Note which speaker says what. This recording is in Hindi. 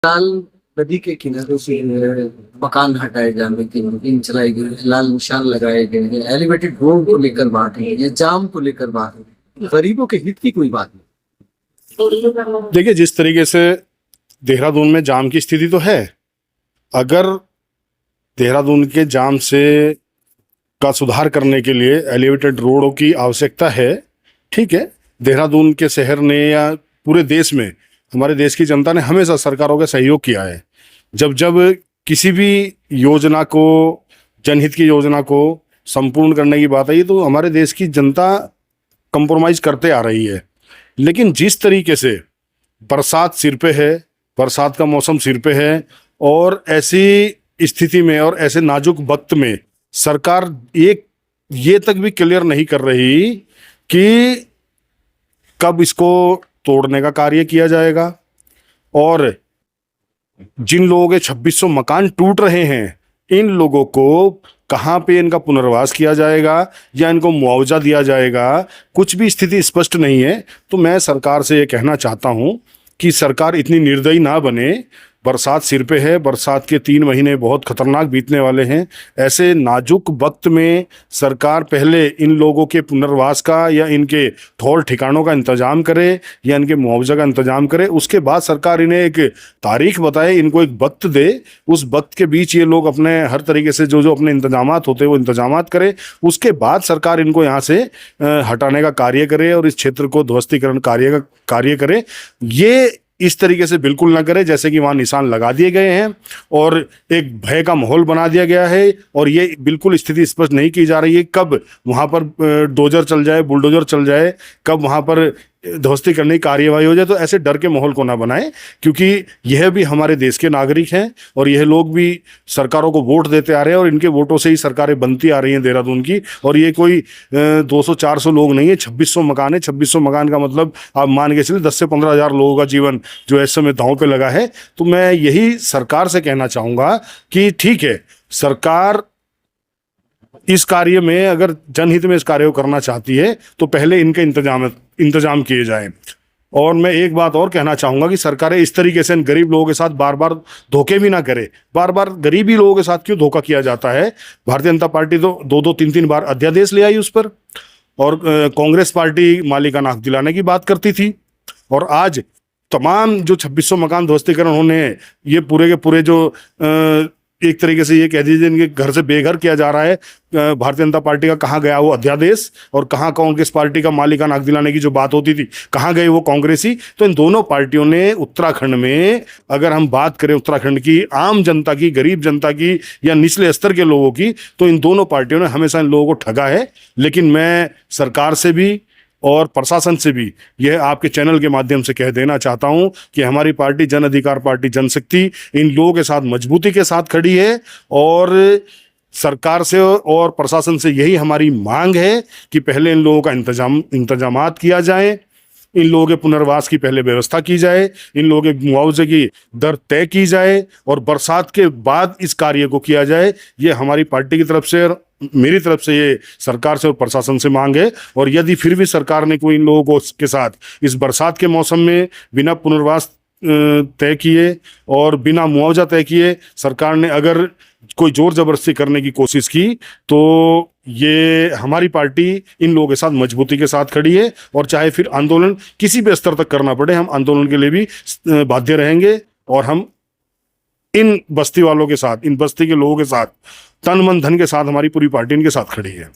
Speaker 1: लाल नदी के किनारे से मकान हटाए जाने की मुहिम चलाई गई है, लाल निशान लगाए गए हैं, एलिवेटेड रोड को लेकर बात है, ये जाम को लेकर बात है, गरीबों के हित की कोई बात नहीं।
Speaker 2: देखिए, जिस तरीके से देहरादून में जाम की स्थिति तो है, अगर देहरादून के जाम से का सुधार करने के लिए एलिवेटेड रोडों की आवश्यकता है, ठीक है। देहरादून के शहर ने या पूरे देश में हमारे देश की जनता ने हमेशा सरकारों का सहयोग किया है। जब जब किसी भी योजना को, जनहित की योजना को संपूर्ण करने की बात आई तो हमारे देश की जनता कंप्रोमाइज करते आ रही है। लेकिन जिस तरीके से बरसात सिर पे है, बरसात का मौसम सिर पे है, और ऐसी स्थिति में और ऐसे नाजुक वक्त में सरकार एक ये तक भी क्लियर नहीं कर रही कि कब इसको तोड़ने का कार्य किया जाएगा, और जिन लोगों के 2600 मकान टूट रहे हैं, इन लोगों को कहाँ पे इनका पुनर्वास किया जाएगा या इनको मुआवजा दिया जाएगा, कुछ भी स्थिति स्पष्ट नहीं है। तो मैं सरकार से ये कहना चाहता हूँ कि सरकार इतनी निर्दयी ना बने। बरसात सिर पे है, बरसात के 3 महीने बहुत खतरनाक बीतने वाले हैं। ऐसे नाजुक वक्त में सरकार पहले इन लोगों के पुनर्वास का या इनके ठौर ठिकानों का इंतजाम करे या इनके मुआवजा का इंतजाम करे। उसके बाद सरकार इन्हें एक तारीख बताए, इनको एक वक्त दे। उस वक्त के बीच ये लोग अपने हर तरीके से जो जो अपने इंतजामात होते हैं वो इंतजामात करे। उसके बाद सरकार इनको यहाँ से हटाने का कार्य करे और इस क्षेत्र को ध्वस्तीकरण कार्य करे। ये इस तरीके से बिल्कुल ना करे जैसे कि वहाँ निशान लगा दिए गए हैं और एक भय का माहौल बना दिया गया है, और ये बिल्कुल स्थिति स्पष्ट नहीं की जा रही है कब वहाँ पर डोजर चल जाए, बुलडोजर चल जाए, कब वहाँ पर ध्वस्ती करने की कार्यवाही हो जाए। तो ऐसे डर के माहौल को ना बनाएं, क्योंकि यह भी हमारे देश के नागरिक हैं और यह लोग भी सरकारों को वोट देते आ रहे हैं और इनके वोटों से ही सरकारें बनती आ रही हैं देहरादून की। और ये कोई 200-400 लोग नहीं है, 2600 मकान है। 2600 मकान का मतलब आप मान के चलिए 10 से 15 हज़ार लोगों का जीवन जो इस समय दांव पे लगा है। तो मैं यही सरकार से कहना चाहूँगा कि ठीक है, सरकार इस कार्य में अगर जनहित में इस कार्य को करना चाहती है तो पहले इनके इंतजाम किए जाएं। और मैं एक बात और कहना चाहूंगा कि सरकारें इस तरीके से गरीब लोगों के साथ बार बार धोखे भी ना करे। बार बार गरीबी लोगों के साथ क्यों धोखा किया जाता है? भारतीय जनता पार्टी तो 2-3 बार अध्यादेश ले आई उस पर, और कांग्रेस पार्टी मालिकाना हक दिलाने की बात करती थी। और आज तमाम जो 2600 मकान ध्वस्तीकरण होने हैं, ये पूरे के पूरे जो एक तरीके से ये कह दीजिए इनके घर से बेघर किया जा रहा है। भारतीय जनता पार्टी का कहाँ गया वो अध्यादेश, और कहाँ कांग्रेस पार्टी का मालिकाना हक दिलाने की जो बात होती थी, कहाँ गए वो कांग्रेसी? तो इन दोनों पार्टियों ने उत्तराखंड में, अगर हम बात करें उत्तराखंड की आम जनता की, गरीब जनता की या निचले स्तर के लोगों की, तो इन दोनों पार्टियों ने हमेशा इन लोगों को ठगा है। लेकिन मैं सरकार से भी और प्रशासन से भी यह आपके चैनल के माध्यम से कह देना चाहता हूं कि हमारी पार्टी जन अधिकार पार्टी जनशक्ति इन लोगों के साथ मजबूती के साथ खड़ी है। और सरकार से और प्रशासन से यही हमारी मांग है कि पहले इन लोगों का इंतजामात किया जाए, इन लोगों के पुनर्वास की पहले व्यवस्था की जाए, इन लोगों के मुआवजे की दर तय की जाए, और बरसात के बाद इस कार्य को किया जाए। ये हमारी पार्टी की तरफ से और मेरी तरफ से ये सरकार से और प्रशासन से मांग है। और यदि फिर भी सरकार ने कोई इन लोगों को के साथ इस बरसात के मौसम में बिना पुनर्वास तय किए और बिना मुआवजा तय किए सरकार ने अगर कोई जोर जबरदस्ती करने की कोशिश की, तो ये हमारी पार्टी इन लोगों के साथ मजबूती के साथ खड़ी है। और चाहे फिर आंदोलन किसी भी स्तर तक करना पड़े, हम आंदोलन के लिए भी बाध्य रहेंगे। और हम इन बस्ती वालों के साथ, इन बस्ती के लोगों के साथ, तन मन धन के साथ हमारी पूरी पार्टी इनके साथ खड़ी है।